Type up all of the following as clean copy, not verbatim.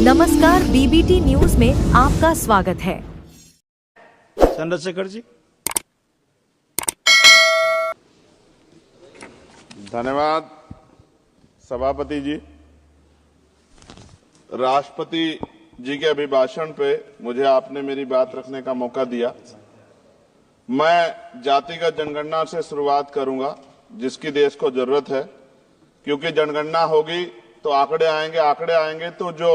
नमस्कार, BBT news में आपका स्वागत है। चंद्रशेखर जी। धन्यवाद सभापति जी। राष्ट्रपति जी के अभिभाषण पे मुझे आपने मेरी बात रखने का मौका दिया। मैं जातिगत जनगणना से शुरुआत करूंगा, जिसकी देश को जरूरत है, क्योंकि जनगणना होगी तो आंकड़े आएंगे तो जो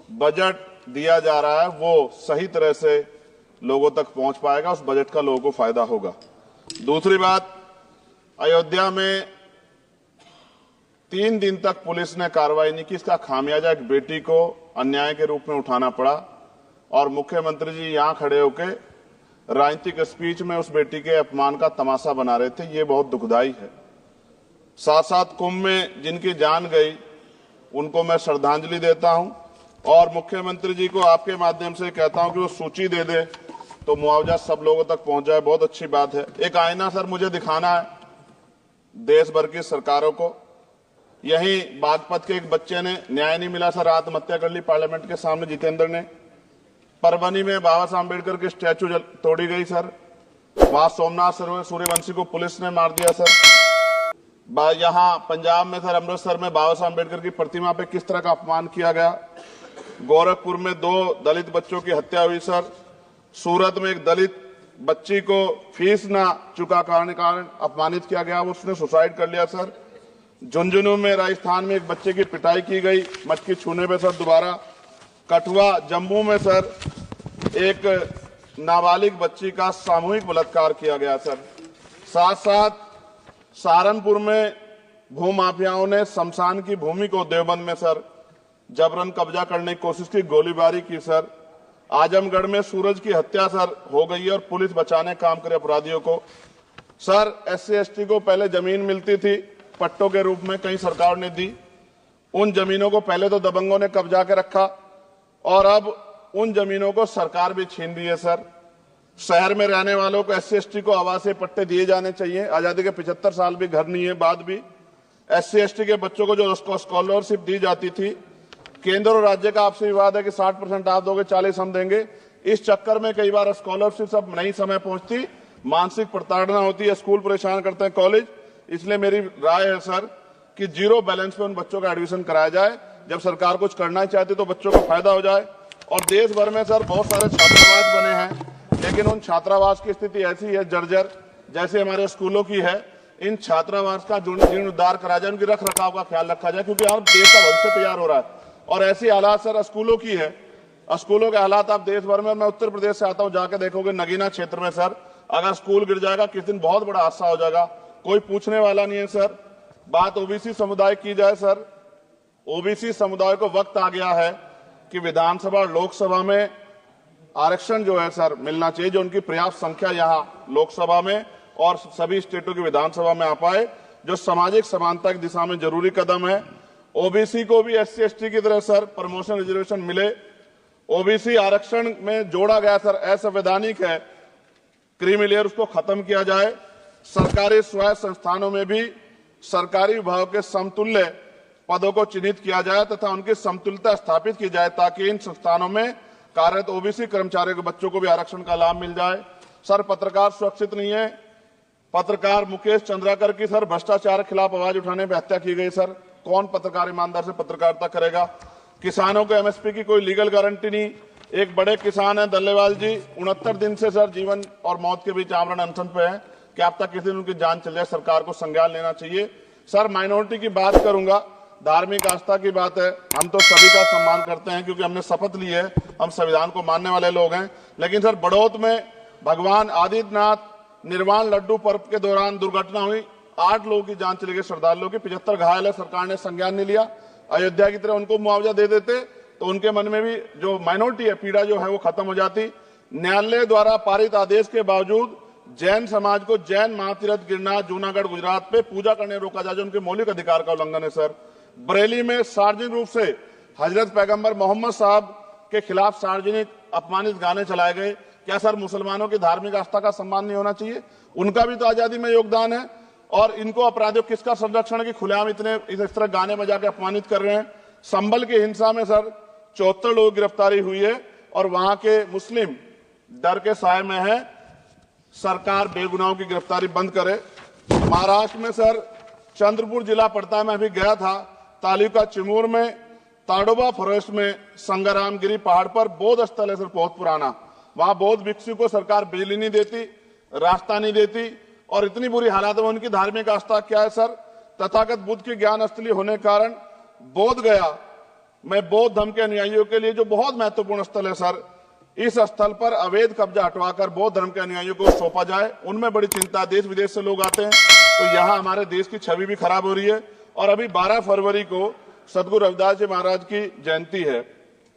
बजट दिया जा रहा है वो सही तरह से लोगों तक पहुंच पाएगा, उस बजट का लोगों को फायदा होगा। दूसरी बात, अयोध्या में 3 दिन तक पुलिस ने कार्रवाई नहीं की। इसका खामियाजा एक बेटी को अन्याय के रूप में उठाना पड़ा और मुख्यमंत्री जी यहां खड़े होकर राजनीतिक स्पीच में उस बेटी के अपमान का तमाशा बना रहे थे। ये बहुत दुखदाई है। साथ साथ कुंभ में जिनकी जान गई उनको मैं श्रद्धांजलि देता हूं और मुख्यमंत्री जी को आपके माध्यम से कहता हूं कि वो सूची दे दे तो मुआवजा सब लोगों तक पहुंच जाए। बहुत अच्छी बात है। एक आईना सर मुझे दिखाना है देश भर की सरकारों को। यही बागपत के एक बच्चे ने न्याय नहीं मिला सर, आत्महत्या कर ली पार्लियामेंट के सामने, जितेंद्र ने। परभनी में बाबा साहब अम्बेडकर की स्टैचू तोड़ी गई सर, वहां सोमनाथ सूर्यवंशी को पुलिस ने मार दिया सर। यहां पंजाब में सर, अमृतसर में बाबा साहब अम्बेडकर की प्रतिमा पे किस तरह का अपमान किया गया। गोरखपुर में 2 दलित बच्चों की हत्या हुई सर। सूरत में एक दलित बच्ची को फीस ना चुका कारण अपमानित किया गया, उसने सुसाइड कर लिया सर। झुंझुनू में राजस्थान में एक बच्चे की पिटाई की गई मटकी छूने पे सर दोबारा। कठुआ जम्मू में सर एक नाबालिग बच्ची का सामूहिक बलात्कार किया गया सर। साथ साथ सहारनपुर में भूमाफियाओं ने शमशान की भूमि को देवबंद में सर जबरन कब्जा करने की कोशिश की, गोलीबारी की सर। आजमगढ़ में सूरज की हत्या सर हो गई है और पुलिस बचाने काम करे अपराधियों को। सर SC/ST को पहले जमीन मिलती थी पट्टों के रूप में, कई सरकार ने दी। उन जमीनों को पहले तो दबंगों ने कब्जा के रखा और अब उन जमीनों को सरकार भी छीन रही है सर। शहर में रहने वालों को SC/ST को आवासीय पट्टे दिए जाने चाहिए। आजादी के 75 साल भी घर नहीं है, बाद भी SC/ST के बच्चों को जो स्कॉलरशिप दी जाती थी, केंद्र और राज्य का आपसी विवाद है कि 60% आप दोगे, 40 हम देंगे। इस चक्कर में कई बार स्कॉलरशिप सब नहीं समय पहुंचती, मानसिक प्रताड़ना होती है, स्कूल परेशान करते हैं, कॉलेज। इसलिए मेरी राय है सर कि 0 बैलेंस पे उन बच्चों का एडमिशन कराया जाए। जब सरकार कुछ करना ही चाहती तो बच्चों को फायदा हो जाए। और देश भर में सर बहुत सारे छात्रावास बने हैं, लेकिन उन छात्रावास की स्थिति ऐसी है जर्जर, जैसे हमारे स्कूलों की है। इन छात्रावास का जीर्णोद्धार कराया जाए, उनकी रख रखाव का ख्याल रखा जाए, क्योंकि अब देश का भविष्य तैयार हो रहा है। और ऐसी हालात सर स्कूलों की है। स्कूलों के हालात आप देश भर में, मैं उत्तर प्रदेश से आता हूं, जाके देखोगे नगीना क्षेत्र में सर अगर स्कूल गिर जाएगा किस दिन बहुत बड़ा हादसा हो जाएगा, कोई पूछने वाला नहीं है सर। बात OBC समुदाय की जाए सर, OBC समुदाय को वक्त आ गया है कि विधानसभा और लोकसभा में आरक्षण जो है सर मिलना चाहिए, जो उनकी पर्याप्त संख्या यहाँ लोकसभा में और सभी स्टेटों की विधानसभा में आ पाए, जो सामाजिक समानता की दिशा में जरूरी कदम है। OBC को भी SC/ST की तरह सर प्रमोशन रिजर्वेशन मिले। OBC आरक्षण में जोड़ा गया सर असंवैधानिक है, क्रीमी लेयर, उसको खत्म किया जाए। सरकारी स्वायत्त संस्थानों में भी सरकारी विभागों के समतुल्य पदों को चिन्हित किया जाए तथा उनकी समतुल्यता स्थापित की जाए, ताकि इन संस्थानों में कार्यरत OBC कर्मचारियों के बच्चों को भी आरक्षण का लाभ मिल जाए। सर पत्रकार सुरक्षित नहीं है। पत्रकार मुकेश चंद्राकर की सर भ्रष्टाचार के खिलाफ आवाज उठाने पर हत्या की गई सर। कौन पत्रकार ईमानदार से पत्रकारिता करेगा। किसानों को MSP की कोई लीगल गारंटी नहीं। एक बड़े किसान है दल्लेवाल जी, 69 दिन से सर जीवन और मौत के बीच आमरण अनशन पे है। क्या अब तक किसी दिन उनकी जान चल जाए, सरकार को संज्ञान लेना चाहिए। सर माइनॉरिटी की बात करूंगा, धार्मिक आस्था की बात है, हम तो सभी का सम्मान करते हैं क्योंकि हमने शपथ ली है, हम संविधान को मानने वाले लोग हैं। लेकिन सर बड़ौत में भगवान आदित्यनाथ निर्वाण लड्डू पर्व के दौरान दुर्घटना हुई, 8 लोगों की जान चली गई, श्रद्धालुओं की, 75 घायल है, सरकार ने संज्ञान नहीं लिया। अयोध्या की तरह उनको मुआवजा दे देते तो उनके मन में भी जो माइनॉरिटी है पीड़ा जो है वो खत्म हो जाती। न्यायालय द्वारा पारित आदेश के बावजूद जैन समाज को जैन महातीर्थ गिरनार जूनागढ़ गुजरात पे पूजा करने रोका जाए, जो उनके मौलिक अधिकार का उल्लंघन है सर। बरेली में सार्वजनिक रूप से हजरत पैगंबर मोहम्मद साहब के खिलाफ सार्वजनिक अपमानित गाने चलाए गए। क्या सर मुसलमानों की धार्मिक आस्था का सम्मान नहीं होना चाहिए? उनका भी तो आजादी में योगदान है। और इनको अपराधियों किसका संरक्षण है कि खुलेआम इस तरह गाने बजा के अपमानित कर रहे हैं। संभल की हिंसा में सर 74 लोगों की गिरफ्तारी हुई है और वहां के मुस्लिम डर के साए में है। सरकार बेगुनाहों की गिरफ्तारी बंद करे। महाराष्ट्र में सर चंद्रपुर जिला पड़ता है, मैं अभी गया था, तालुका चिमूर में ताडोबा फॉरेस्ट में संग्रामगिरी पहाड़ पर बौद्ध स्थल है सर, बहुत पुराना। वहां बौद्ध भिक्षु को सरकार बिजली नहीं देती, रास्ता नहीं देती और इतनी बुरी हालत में उनकी धार्मिक आस्था क्या है सर, तथागत बुद्ध की ज्ञान स्थली होने के कारण बोध गया में बौद्ध धर्म के अनुयायियों के लिए जो बहुत महत्वपूर्ण स्थल है सर, इस स्थल पर अवैध कब्जा हटवाकर बौद्ध धर्म के अनुयायियों को सौंपा जाए। उनमें बड़ी चिंता, देश विदेश से लोग आते हैं, तो यहाँ हमारे देश की छवि भी खराब हो रही है। और अभी 12 फरवरी को सदगुरु रविदास जी महाराज की जयंती है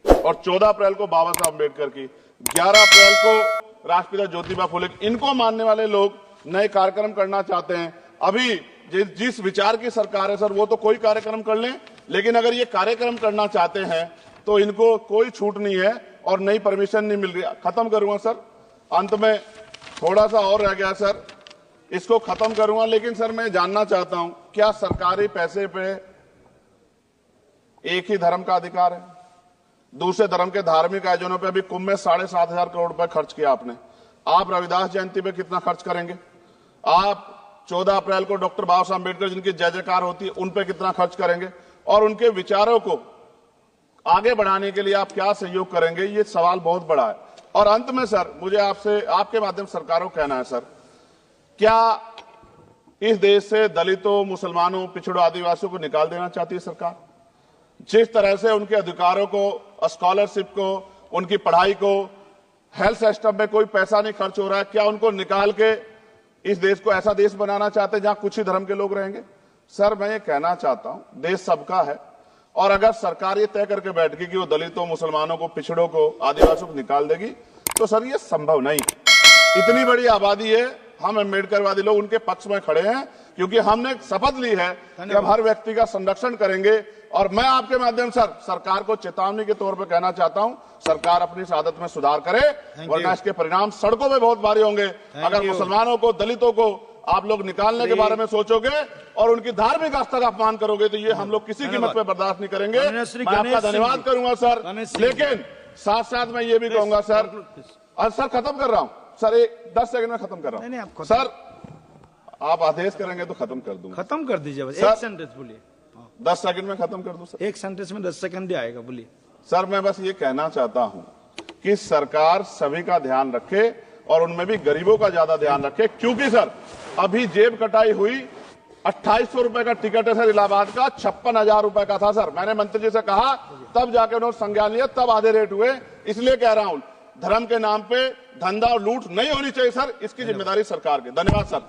और 14 अप्रैल को बाबा साहब अम्बेडकर की, 11 अप्रैल को राष्ट्रपिता ज्योतिबा फुले। इनको मानने वाले लोग नए कार्यक्रम करना चाहते हैं। अभी जिस विचार की सरकार है सर, वो तो कोई कार्यक्रम कर लें, लेकिन अगर ये कार्यक्रम करना चाहते हैं तो इनको कोई छूट नहीं है और नई परमिशन नहीं मिल रही। खत्म करूंगा सर, अंत में थोड़ा सा और रह गया सर, इसको खत्म करूंगा। लेकिन सर मैं जानना चाहता हूं, क्या सरकारी पैसे पे एक ही धर्म का अधिकार है? दूसरे धर्म के धार्मिक आयोजनों पे अभी कुंभ में 7,500 करोड़ रुपए खर्च किया आपने। आप रविदास जयंती पे कितना खर्च करेंगे? आप 14 अप्रैल को डॉक्टर बाबा साहब अम्बेडकर जिनकी जय जयकार होती है, उन पे कितना खर्च करेंगे? और उनके विचारों को आगे बढ़ाने के लिए आप क्या सहयोग करेंगे? ये सवाल बहुत बड़ा है। और अंत में सर मुझे आपसे, आपके माध्यम से सरकारों को कहना है सर, क्या इस देश से दलितों, मुसलमानों, पिछड़ों, आदिवासियों को निकाल देना चाहती है सरकार? जिस तरह से उनके अधिकारों को, स्कॉलरशिप को, उनकी पढ़ाई को, हेल्थ सिस्टम में कोई पैसा नहीं खर्च हो रहा है, क्या उनको निकाल के इस देश को ऐसा देश बनाना चाहते हैं जहां कुछ ही धर्म के लोग रहेंगे? सर मैं ये कहना चाहता हूं, देश सबका है और अगर सरकार ये तय करके बैठ गई कि वो दलितों, मुसलमानों को, पिछड़ों को, आदिवासियों को निकाल देगी, तो सर ये संभव नहीं। इतनी बड़ी आबादी है, हम अम्बेडकरवादी लोग उनके पक्ष में खड़े हैं क्योंकि हमने शपथ ली है कि हम हर व्यक्ति का संरक्षण करेंगे। और मैं आपके माध्यम से सरकार को चेतावनी के तौर पर कहना चाहता हूं, सरकार अपनी इस आदत में सुधार करे, वरना इसके परिणाम सड़कों में बहुत भारी होंगे। अगर मुसलमानों को, दलितों को आप लोग निकालने के बारे में सोचोगे और उनकी धार्मिक आस्था का अपमान करोगे, तो ये हम लोग किसी कीमत पे बर्दाश्त नहीं करेंगे। मैं आपका धन्यवाद करूंगा सर, लेकिन साथ साथ मैं ये भी कहूंगा सर, और सर खत्म कर रहा हूं सर, 10 सेकंड में खत्म कर रहा हूं सर, आप आदेश करेंगे तो खत्म कर दूंगा। खत्म कर दीजिए, एक सेंटेंस बोलिए। 10 सेकंड में खत्म कर दूं सर? एक सेंटेंस में 10 सेकंड ही आएगा, बोलिए। सर मैं बस ये कहना चाहता हूं कि सरकार सभी का ध्यान रखे और उनमें भी गरीबों का ज्यादा ध्यान रखे, क्योंकि सर अभी जेब कटाई हुई 2800 रुपए का टिकट है सर इलाहाबाद का, 56,000 रुपए का था सर। मैंने मंत्री जी से कहा, तब जाके उन्होंने संज्ञान लिया, तब आधे रेट हुए। इसलिए कह रहा हूं, धर्म के नाम पे धंधा और लूट नहीं होनी चाहिए सर, इसकी जिम्मेदारी सरकार की। धन्यवाद सर।